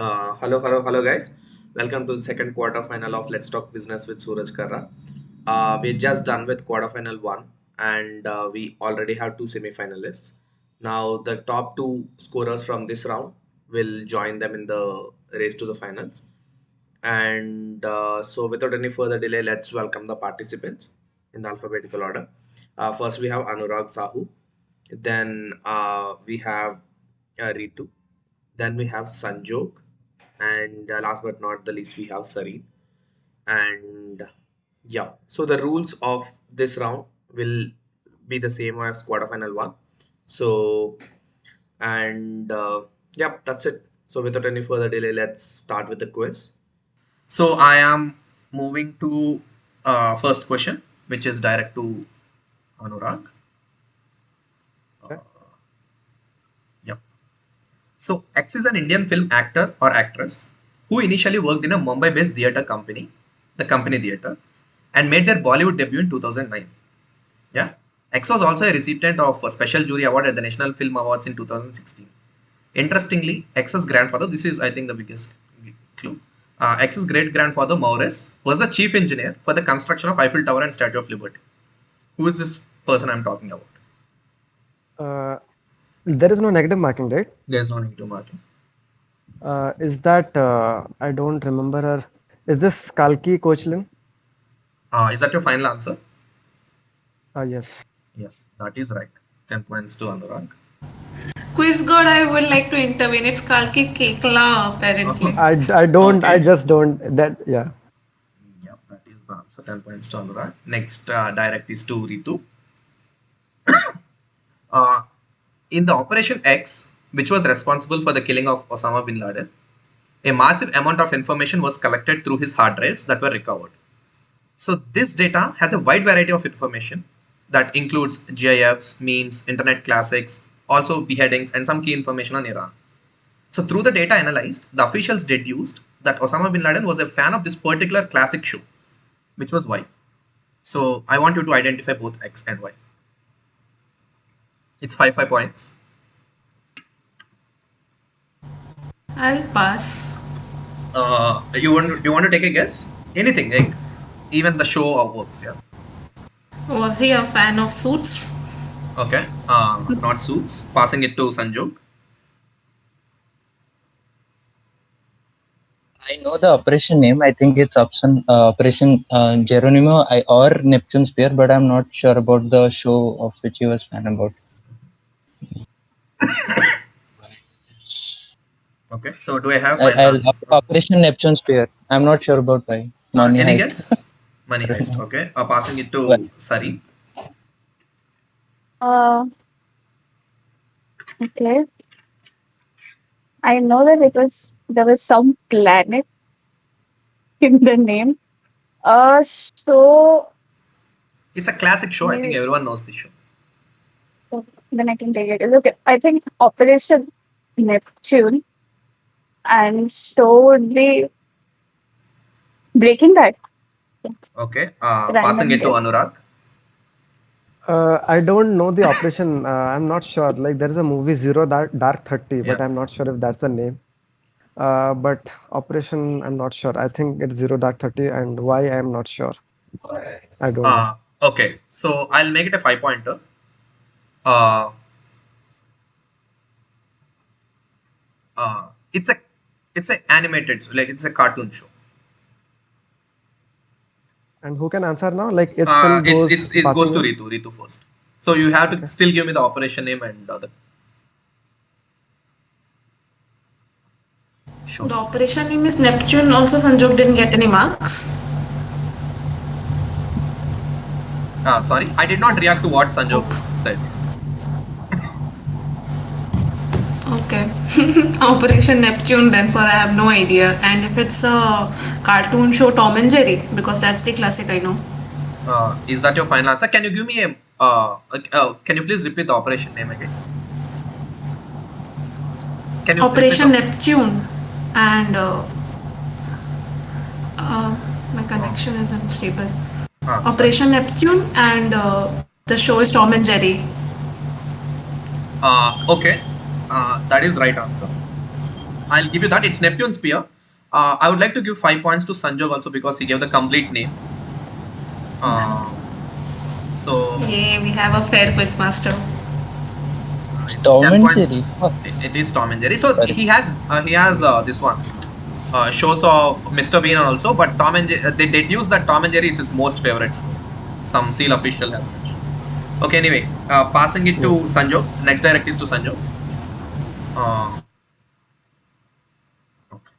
Hello, guys. Welcome to the second quarterfinal of Let's Talk Business with Suraj Karra. We're just done with quarterfinal one, and we already have two semifinalists. Now, the top two scorers from this round will join them in the race to the finals. And so, without any further delay, let's welcome the participants in the alphabetical order. First, we have Anurag Sahu. Then we have Ritu. Then we have Sanjog, and last but not the least, we have Sareen. And yeah, so the rules of this round will be the same as quarterfinal one. So, and yeah, that's it. So, without any further delay, let's start with the quiz. So, I am moving to first question, which is direct to Anurag. Yep. So, X is an Indian film actor or actress who initially worked in a Mumbai based theatre company, the Company Theatre, and made their Bollywood debut in 2009. Yeah. X was also a recipient of a special jury award at the National Film Awards in 2016. Interestingly, X's grandfather, this is, I think, the biggest clue. X's great grandfather, Maurice, was the chief engineer for the construction of Eiffel Tower and Statue of Liberty. Who is this person I'm talking about? There is no negative marking, right? There's no need to marking. Is that I don't remember her. Is this Kalki Kochlin? Is that your final answer? Yes. Yes, that is right. 10 points to Anurag. Quiz God, I would like to intervene. It's Kalki Kekla, apparently. I don't. I Okay. just don't. That yeah. Yeah, that is the answer. 10 points to Anurag. Next direct is to Ritu. In the Operation X, which was responsible for the killing of Osama bin Laden, a massive amount of information was collected through his hard drives that were recovered. So this data has a wide variety of information that includes GIFs, memes, internet classics, also beheadings, and some key information on Iran. So through the data analyzed, the officials deduced that Osama bin Laden was a fan of this particular classic show, which was Y. So I want you to identify both X and Y. It's 5 points. I'll pass. You want to take a guess? Anything, like even the show works, yeah. Was he a fan of Suits? Okay. Not Suits. Passing it to Sanjog. I know the operation name. I think it's Operation Geronimo or Neptune Spear, but I'm not sure about the show of which he was fan about. Okay. So do I have final answer? Operation Neptune Spear. I'm not sure about why. Money Any Heist. guess? Money Heist. Okay. Passing it to Well- Sari. Okay. I know that there was some planet in the name. So It's a classic show. I think Maybe- everyone knows this show. then I can take it. Okay, I think Operation Neptune, and so would be Breaking Bad. Okay. Passing it to guess. Anurag. I don't know the operation. I'm not sure. Like there is a movie Zero Dark 30, but Yeah. I'm not sure if that's the name. But operation, I'm not sure. I think it's Zero Dark 30, and why I'm not sure. I don't know. Okay. So I'll make it a 5-pointer. It's a animated, like it's a cartoon show. And who can answer now? Like it still goes. It goes to passing on? Ritu first. So you have to still give me the operation name and the show. The operation name is Neptune. Also, Sanjog didn't get any marks. Sorry, I did not react to what Sanjog said. Okay. Operation Neptune, then, for I have no idea. And if it's a cartoon show, Tom and Jerry, because that's the classic I know. Is that your final answer? Can you give me a can you please repeat the operation name again? Can you Operation repeat Neptune. And my connection is unstable. Operation Neptune, and the show is Tom and Jerry. Okay, that is right answer. I'll give you that. It's Neptune sphere. I would like to give 5 points to Sanjog also because he gave the complete name. So Yay, we have a fair quiz master. Tom 10 and points. Jerry. Oh, It is Tom and Jerry. So Sorry. he has this one shows of Mr. Bean also, but Tom and Jerry, they deduce that Tom and Jerry is his most favorite show. Some seal official has mentioned. Okay, anyway, passing it to Sanjog. Next direct is to Sanjog. Okay.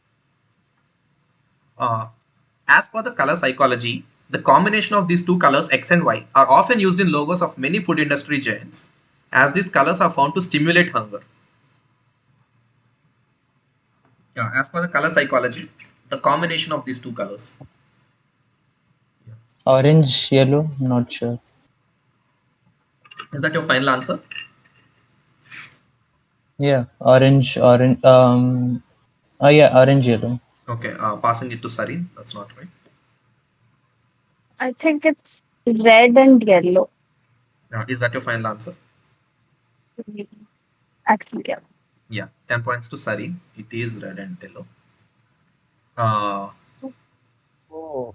As per the color psychology, the combination of these two colors X and Y are often used in logos of many food industry giants, as these colors are found to stimulate hunger. Yeah, as per the color psychology, the combination of these two colors. Orange, yellow, not sure. Is that your final answer? Yeah, orange. Oh yeah, orange, yellow. Okay, passing it to Sarin. That's not right. I think it's red and yellow. Is that your final answer? Actually, yeah. Yeah, 10 points to Sarin. It is red and yellow. Uh, Oh,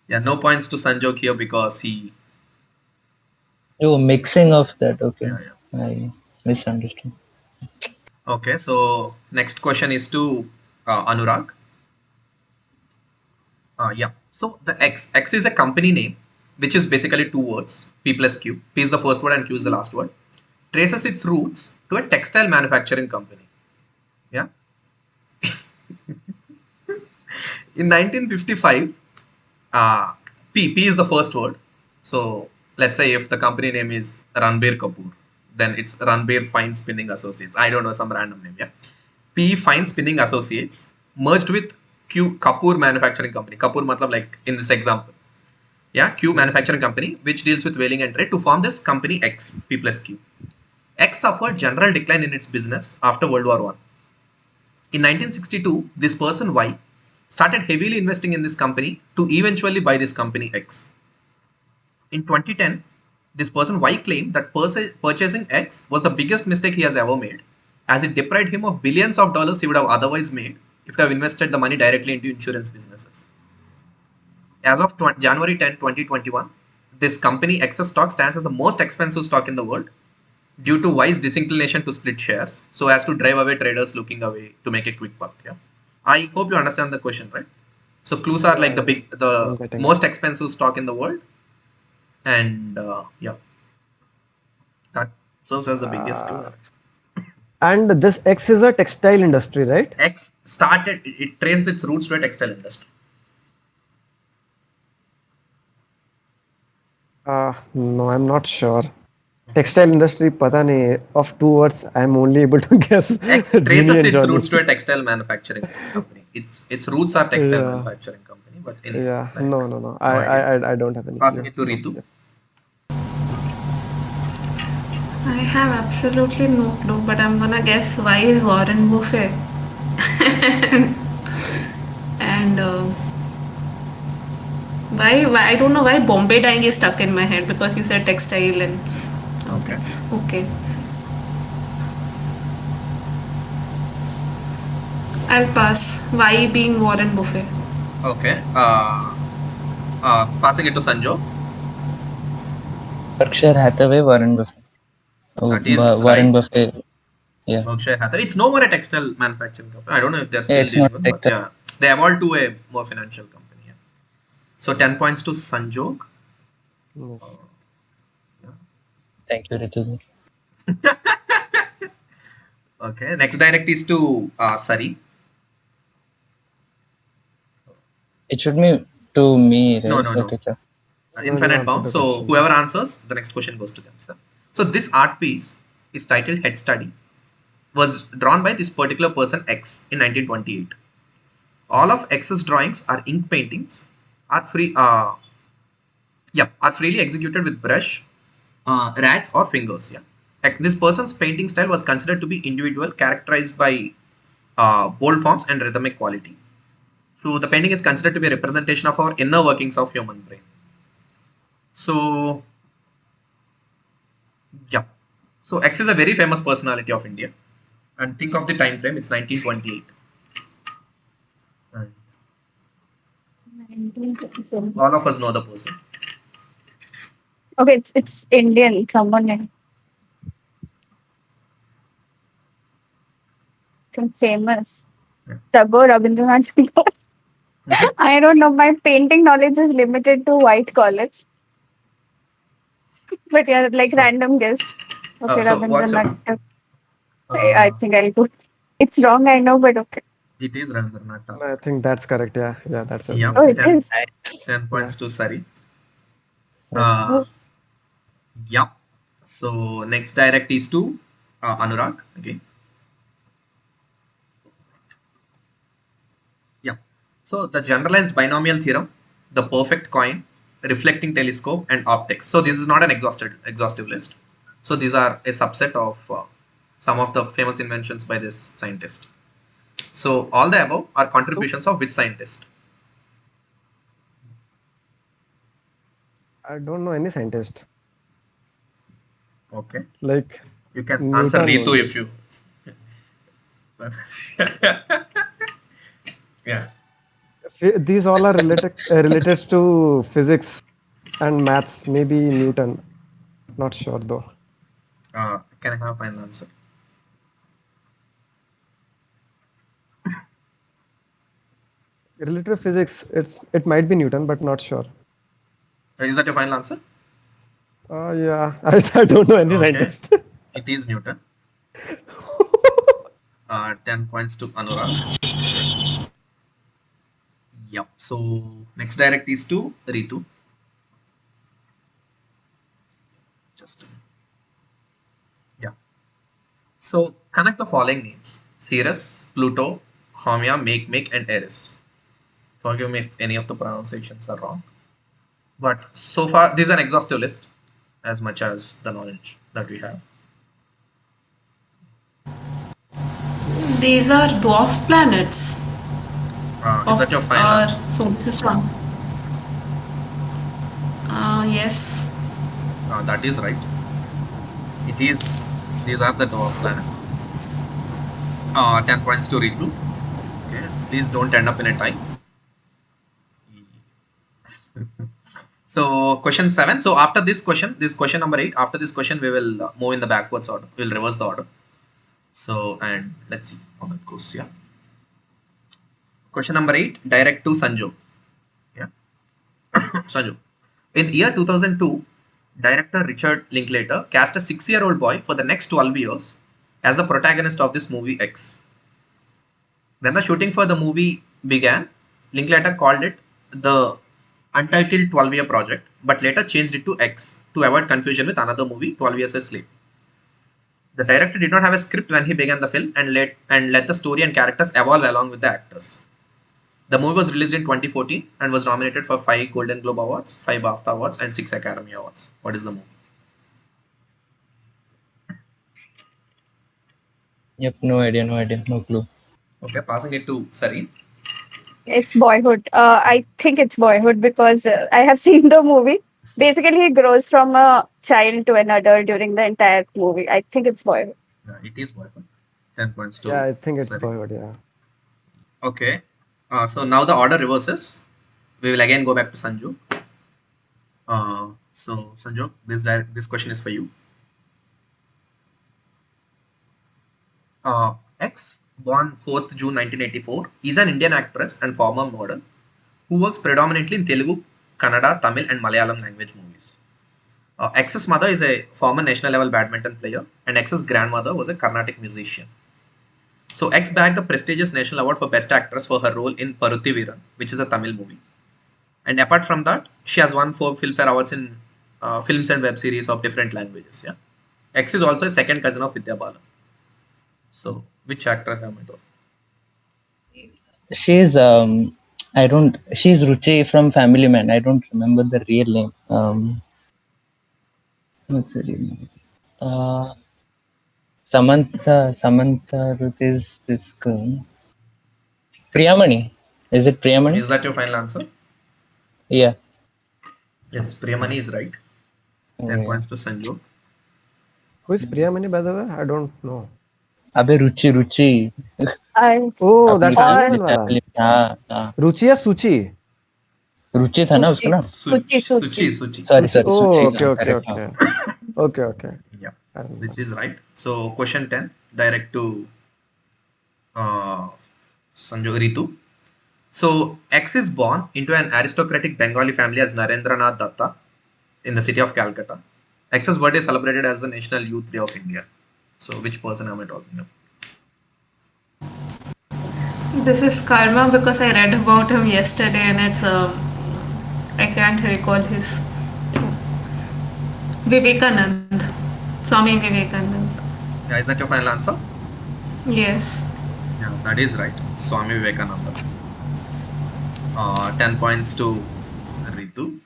yeah, no points to Sanjog here because he. Oh, mixing of that. Okay, Yeah. I misunderstood. Okay, so next question is to Anurag. Yeah. So the X is a company name, which is basically two words, P plus Q. P is the first word and Q is the last word. Traces its roots to a textile manufacturing company. Yeah. In 1955, P is the first word. So let's say if the company name is Ranbir Kapoor, then it's Ranbir Fine Spinning Associates. I don't know, some random name. Yeah. P Fine Spinning Associates merged with Q Kapoor Manufacturing Company. Kapoor matlab like in this example. Yeah, Q Manufacturing Company, which deals with whaling and trade, to form this company X, P plus Q. X suffered general decline in its business after World War I. In 1962, this person Y started heavily investing in this company to eventually buy this company X. In 2010, this person Y claimed that purchasing X was the biggest mistake he has ever made, as it deprived him of billions of dollars he would have otherwise made if he had invested the money directly into insurance businesses. As of January 10, 2021, this company X's stock stands as the most expensive stock in the world due to Y's disinclination to split shares so as to drive away traders looking away to make a quick buck. Yeah, I hope you understand the question, right? So clues are like I'm the getting most expensive stock in the world, and yeah, that serves as the biggest clue. And this X is a textile industry, right? X started, it traces its roots to a textile industry. No, I'm not sure. Textile industry, pata nahi. Of two words, I'm only able to guess X Genie traces and its Johnny. roots to a textile manufacturing company. Its roots are textile Yeah, manufacturing company, but anyway, yeah. like No. no idea. I don't have any Passing clue. it to No. Ritu. I have absolutely no clue, but I'm gonna guess why is Warren Buffett. And why I don't know why Bombay dyeing is stuck in my head because you said textile and Okay. okay. I'll pass. Why being Warren Buffett? Okay. Passing it to Sanjo. Berkshire Hathaway, Warren Buffett. Oh, That is Warren right. Buffett. Yeah. Berkshire Hathaway. It's no more a textile manufacturing company. I don't know if they're Yeah, still it's not dealing with, but textile. yeah, they evolved to a more financial company. Yeah. So 10 points to Sanjog. Yes. Thank you, Ritu. Okay. Next direct is to Sari. It should be to me, No, right? no, no. Okay, sir. No, you Infinite answered bounds. the So question. whoever answers, the next question goes to them. So this art piece is titled Head Study. Was drawn by this particular person X in 1928. All of X's drawings are ink paintings, are free. Are freely executed with brush, rats, or fingers. Yeah. Like this person's painting style was considered to be individual, characterized by bold forms and rhythmic quality. So the painting is considered to be a representation of our inner workings of human brain. So yeah. So X is a very famous personality of India. And think of the time frame, it's 1928. And 1927. all of us know the person. Okay, it's Indian. Someone I think famous. Yeah. Tagore, Rabindranath Tagore. I don't know. My painting knowledge is limited to White College. But yeah, like So, random guess. Okay, so what's your? Rabindranath Tagore. I Uh, think I'll go. It's wrong, I know, but okay. it is Rabindranath I Tagore. think that's correct. Yeah, yeah, that's it. Yep, Oh, it 10, is. 10 points to Sari. Yes. Uh, yep. So next direct is to Anurag. Okay. Yeah. So the generalized binomial theorem, the perfect coin, reflecting telescope, and optics. So this is not an exhaustive list. So these are a subset of some of the famous inventions by this scientist. So all the above are So contributions of which scientist? I don't know any scientist. Okay. Like You can answer Newton Ritu only. if you. Yeah. These all are related to physics and maths. Maybe Newton. Not sure though. Can I have a final answer? Related to physics, it might be Newton, but not sure. Is that your final answer? Yeah, I don't know any Okay. scientist. It is Newton. 10 points to Anurag. Yep. So next direct is to Ritu. Just yeah. So connect the following names: Ceres, Pluto, Haumea, Makemake, and Eris. Forgive me if any of the pronunciations are wrong. But so far, this is an exhaustive list, as much as the knowledge that we have. These are dwarf planets Is of that your final our answer? solar system. Yes. That is right. It is. These are the dwarf planets. 10 points to Ritu. Okay. Please don't end up in a tie. So question 7. So after this question number 8, after this question, we will move in the backwards order. We'll reverse the order. So, and let's see how that goes. Yeah. Question number 8, direct to Sanjo. Yeah. Sanjo. In year 2002, director Richard Linklater cast a 6-year-old boy for the next 12 years as the protagonist of this movie X. When the shooting for the movie began, Linklater called it the Untitled 12-Year Project, but later changed it to X to avoid confusion with another movie, 12 Years a Slave. The director did not have a script when he began the film and let the story and characters evolve along with the actors. The movie was released in 2014 and was nominated for 5 Golden Globe Awards, 5 BAFTA Awards, and 6 Academy Awards. What is the movie? Yep. No idea. No idea. No clue. Okay, passing it to Sareen. It's Boyhood. I think it's Boyhood because I have seen the movie. Basically, he grows from a child to an adult during the entire movie. I think it's Boyhood. It is Boyhood. 10 points Yeah, to I think it's Sareen. Boyhood. Yeah. Okay. So now the order reverses. We will again go back to Sanju. So Sanju, this question is for you. X, born 4th June 1984, is an Indian actress and former model who works predominantly in Telugu, Kannada, Tamil, and Malayalam language movies. X's mother is a former national level badminton player, and X's grandmother was a Carnatic musician. So X bagged the prestigious national award for Best Actress for her role in Paruthi Veeran, which is a Tamil movie. And apart from that, she has won 4 Filmfare Awards in films and web series of different languages. Yeah, X is also a second cousin of Vidya Balan. So which actor have I told? She's I don't. She's Ruchi from Family Man. I don't remember the real name. What's her real name? Samantha Ruth is this girl. Priyamani. Is it Priyamani? Is that your final answer? Yeah. Yes, Priyamani is right. 10 Yeah. points to Sanju. Who is Priyamani, by the way? I don't know. अबे रुचि I Oh, that अपनी animal wala. Family हाँ Ruchi या Suchi? रुचि था ना उसका Suchi. नाम Suchi. Suchi, Suchi. Suchi. Sorry Suchi. Sorry Oh, सुची okay, हाँ okay, करेक्ट हाँ okay. Okay, okay. Yeah, I remember. this is right. So question 10, direct to Sanjog Ritu. So X is born into an aristocratic Bengali family as Narendranath Datta in the city of Calcutta. X's birthday is celebrated as the National Youth Day of India. So which person am I talking about? This is Karma because I read about him yesterday and it's I can't recall his Vivekanand. Swami Vivekanand. Yeah, is that your final answer? Yes. Yeah, that is right. Swami Vivekananda. 10 points to Ritu.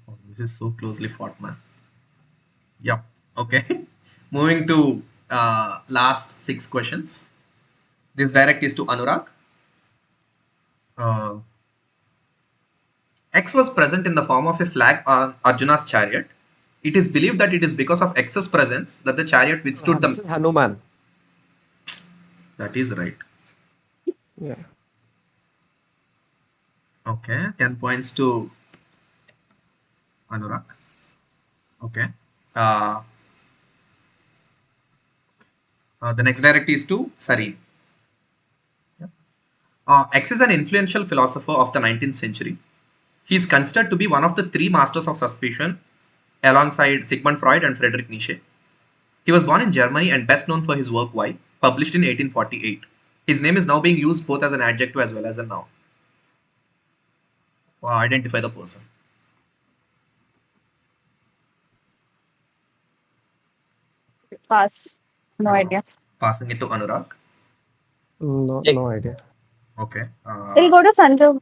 Oh, this is so closely fought, man. Yep. Okay. Moving to last 6 questions. This direct is to Anurag. Uh, X was present in the form of a flag on Arjuna's chariot. It is believed that it is because of X's presence that the chariot withstood This the. is Hanuman. That is right. Yeah. Okay. 10 points to Anurag. Okay. The next direct is to Sareen. X is an influential philosopher of the 19th century. He is considered to be one of the 3 masters of suspicion alongside Sigmund Freud and Friedrich Nietzsche. He was born in Germany and best known for his work Why, published in 1848. His name is now being used both as an adjective as well as a noun. Identify the person. Pass. No idea. Passing it to Anurag. No idea. Okay. It'll go to Sanju.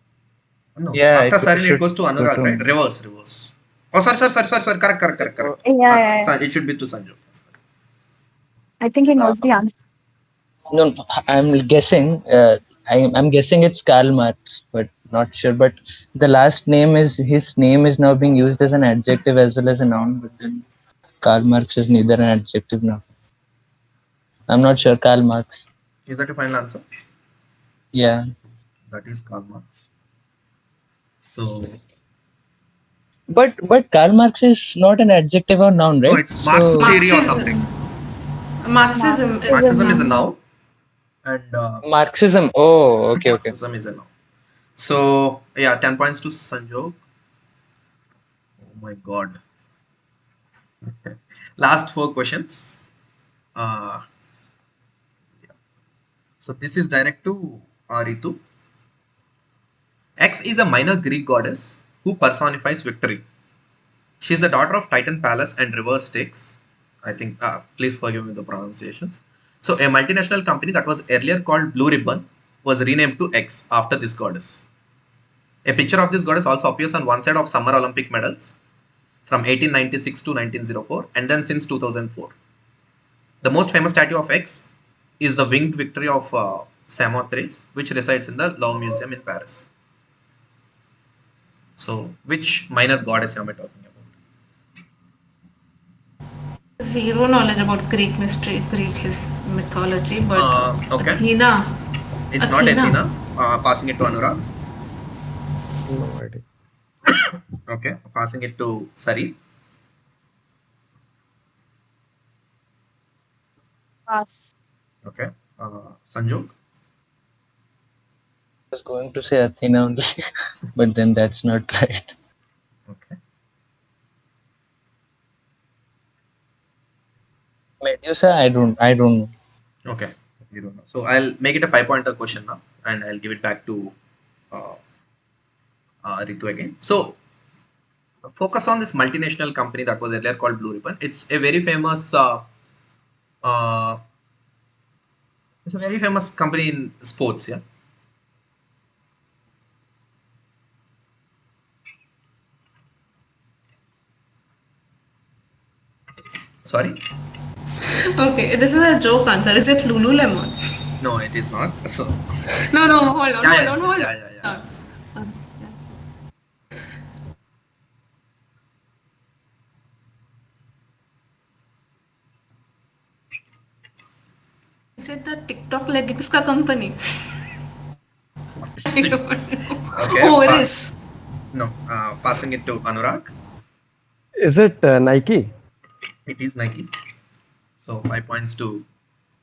No. Yeah, After it Sarin, it should goes to go Anurag, to right? Reverse. Oh, sorry. Correct. Yeah. It should be to Sanju. I think he knows the answer. no, I'm guessing. I'm guessing it's Karl Marx, but not sure. But the last name is his name is now being used as an adjective as well as a noun. But then Karl Marx is neither an adjective nor. I'm not sure. Karl Marx. Is that your final answer? Yeah. That is Karl Marx. So, But Karl Marx is not an adjective or noun, right? no, it's Marx So- theory or something. Marxism Marxism is a noun, and Marxism. Oh, okay. Marxism is a noun. So, yeah, 10 points to Sanjog. Oh my god. Last 4 questions. Uh, so, this is direct to Ritu. X is a minor Greek goddess who personifies victory. She is the daughter of Titan Palace and River Styx. I think, please forgive me the pronunciations. So, a multinational company that was earlier called Blue Ribbon was renamed to X after this goddess. A picture of this goddess also appears on one side of Summer Olympic medals from 1896 to 1904 and then since 2004. The most famous statue of X is the winged victory of Samothrace, which resides in the Louvre Museum in Paris. So, which minor goddess am I talking about? zero knowledge about Greek mythology, but Okay. Athena. It's not Athena. Passing it to Anurag. No idea. Okay. Passing it to Sari. Pass. Okay. Sanjog. I was going to say Athena only, but then that's not right. Okay. Medusa, I don't know. Okay. You don't know. So I'll make it a 5-pointer question now, and I'll give it back to uh, Ritu again. So focus on this multinational company that was earlier called Blue Ribbon. It's a very famous. Uh, it's a very famous company in sports. Yeah. Sorry. Okay, this is a joke answer. Is it Lululemon? No, it is not. So No, hold on. yeah. Is it the TikTok leggings ka company? I don't know. Okay. Oris. No. Passing it to Anurag. Is it Nike? It is Nike. So 5 points to.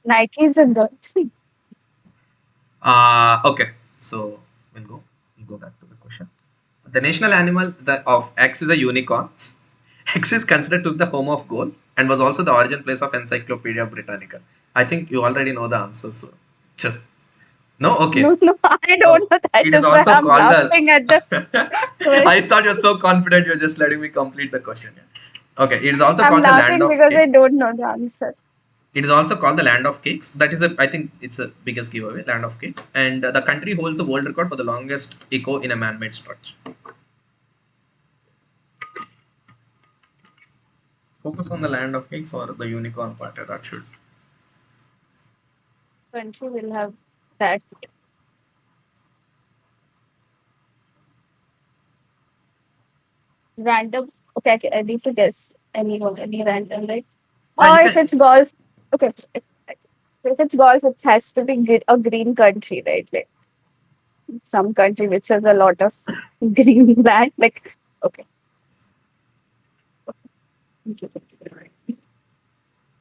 Nike is a girl. Okay. So we'll go back to the question. The national animal of X is a unicorn. X is considered to be the home of gold and was also the origin place of Encyclopedia Britannica. I think you already know the answer, so just no. Okay. No, I So don't know. That it is is why also I'm called the. laughing at the I question. thought you're so confident. You're just letting me complete the question. Yeah. Okay. It is also I'm called the land laughing of because I cake. don't know the answer. It is also called the land of cakes. That is a. I think it's a biggest giveaway. Land of cakes, and the country holds the world record for the longest echo in a man-made structure. Focus on the land of cakes or the unicorn part. That should. Country will have that random. Okay, I need to guess any random, right? You Or if can. it's golf, okay. If it's golf, it has to be a green country, right? Like some country which has a lot of green land. Like, okay.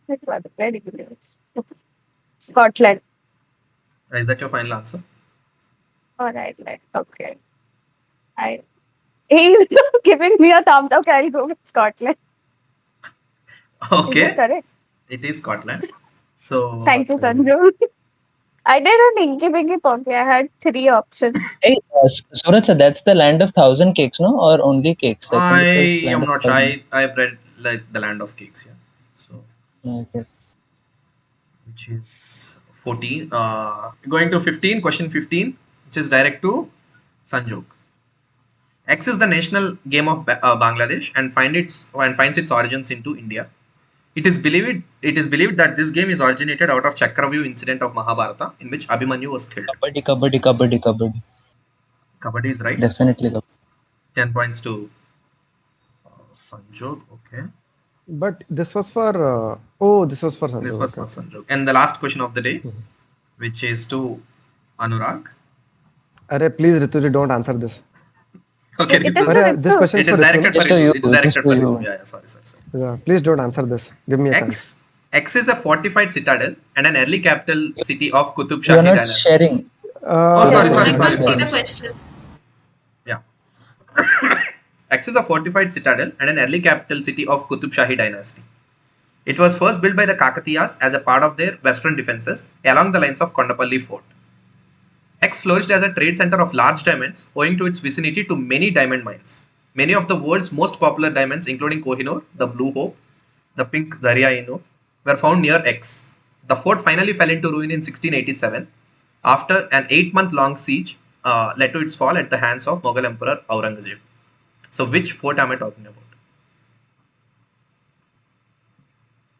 That's very good. Okay. Scotland. Is that your final answer? All right, like, okay. I He's giving me a thumbs up. Okay, I'll go with Scotland. Is it Okay. correct? It is Scotland. So Thank you, Sanju. I did an Inky Pinky Ponky. I had 3 options. Hey, Suraj, sir, that's the land of thousand cakes, no? Or only cakes? I think I it was land am of not sure. thousand. I've read like the land of cakes. Yeah. So Okay. which is 14. Going to 15. Question 15, which is direct to Sanjog. X is the national game of Bangladesh and finds its origins into India. It is believed that this game is originated out of Chakravyu incident of Mahabharata, in which Abhimanyu was killed. Kabaddi, kabaddi, kabaddi, kabaddi. Kabaddi is right. Definitely kabaddi. 10 points to Sanjog. Okay. But this was for oh, this was for This Sanjay. was Okay, for okay. Sanjog. And the last question of the day, Mhm. which is to Anurag. Arey, please, Rituji, don't answer this. Okay, It this is is for Arey, this Ritu. question is it for is Ritu, directed no? for Just to Ritu. you. It is Just directed to for you. Ritu. Yeah, sorry. Yeah, please don't answer this. Give me a chance. X is a fortified citadel and an early capital city of Qutub You are Shahi not dynasty. sharing. Oh, You Uh, are sorry, Yeah. not sorry, I sorry, can't see sorry, the sharing. sorry. question. Yeah. X is a fortified citadel and an early capital city of Qutub Shahi dynasty. It was first built by the Kakatiyas as a part of their western defenses along the lines of Kondapalli Fort. X flourished as a trade center of large diamonds owing to its vicinity to many diamond mines. Many of the world's most popular diamonds, including Kohinoor, the Blue Hope, the Pink Darya Ino, were found near X. The fort finally fell into ruin in 1687 after an 8-month long siege led to its fall at the hands of Mughal Emperor Aurangzeb. So, which fort am I talking about?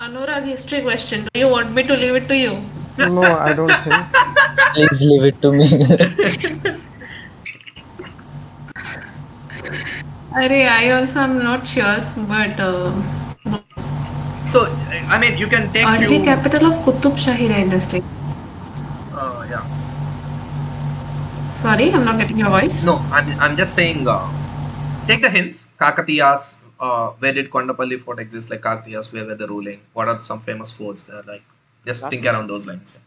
Anurag, history question. Do you want me to leave it to you? no, I don't think. Please leave it to me. Arey, I also am not sure, but So, I mean, you can take early few. capital of Qutub Shahi dynasty. Yeah. Sorry, I'm not getting your voice. No, I'm just saying. Take the hints. Kakatiyas. Where did Kondapalli fort exist? Like Kakatiyas, where were they ruling? What are some famous forts there? Like, just think around those lines. Yeah.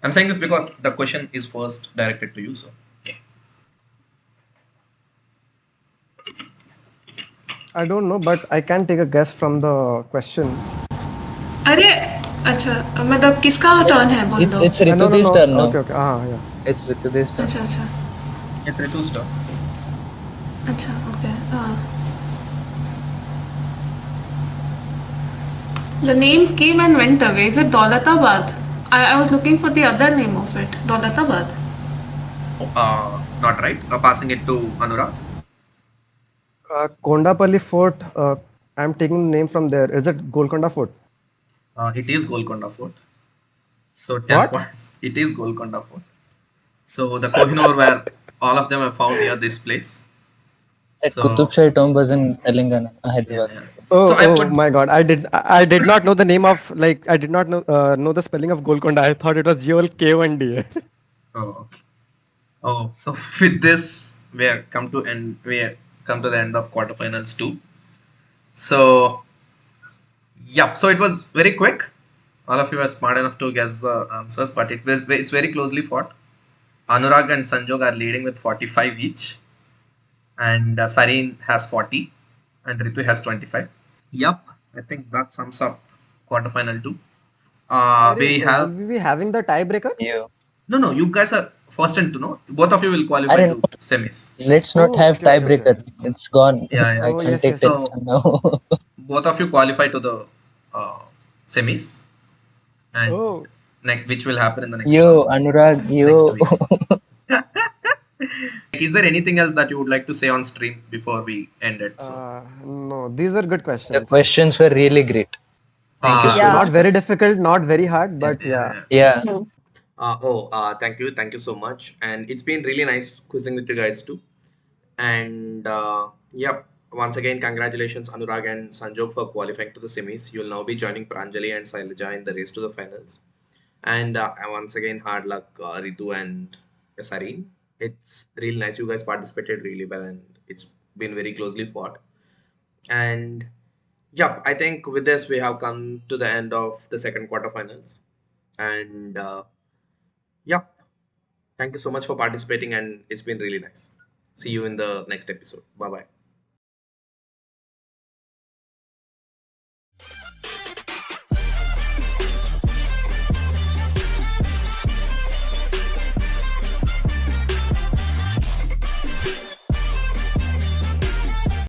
I'm saying this because the question is first directed to you. So, I don't know, but I can take a guess from the question. अरे अच्छा मतलब किसका turn है बोल दो It's No, no, Ritu's no. turn now. Okay, okay. Yeah. It's Ritu's turn. अच्छा अच्छा it's Ritu's turn. अच्छा okay The name came and went away. Is it Daulatabad? I was looking for the other name of it. Daulatabad. Not right. Passing it to Anurag. Kondapalli Fort. I'm taking the name from there. Is it Golconda Fort? It is Golconda Fort. So 10 What? points. It is Golconda Fort. So the Kohinoor were all of them are found near this place. That So Qutub Shahi tomb was in Telangana, yeah, Hyderabad. yeah. Oh, So I oh put my God. I did not know the name of, like, I did not know the spelling of Golconda. I thought it was Golkonda. oh okay. Oh, so with this we come to the end of quarterfinals too. So yeah, so it was very quick. All of you are smart enough to guess the answers, but it's very closely fought. Anurag and Sanjog are leading with 45 each, and Sareen has 40, and Ritu has 25. Yep, I think that sums up quarterfinal two. We Arey, will have we be having the tiebreaker? You. no. You guys are first and two. No, both of you will qualify Arey, to semis. let's not Oh, have okay, okay, okay. tiebreaker. It's gone. Yeah, yeah. I Oh, can't yes, take yes, yes. So tension now. both of you qualify to the uh, semis, and Oh, which will happen in the next Yo, Anurag, next yo. weeks. Is there anything else that you would like to say on stream before we end it? So, no, these are good The questions. questions were really great. Thank you so Yeah. Not much. very difficult, not very hard, yeah, but yeah, yeah. yeah. Yeah, Hmm. Thank you so much, and it's been really nice quizzing with you guys too. And yep, once again, congratulations, Anurag and Sanjog, for qualifying to the semis. You'll now be joining Pranjali and Sailaja in the race to the finals. And once again, hard luck, Ritu and Sareen. It's really nice. You guys participated really well, and it's been very closely fought. And yep, I think with this we have come to the end of the second quarterfinals. And yep, thank you so much for participating, and it's been really nice. See you in the next episode. Bye bye.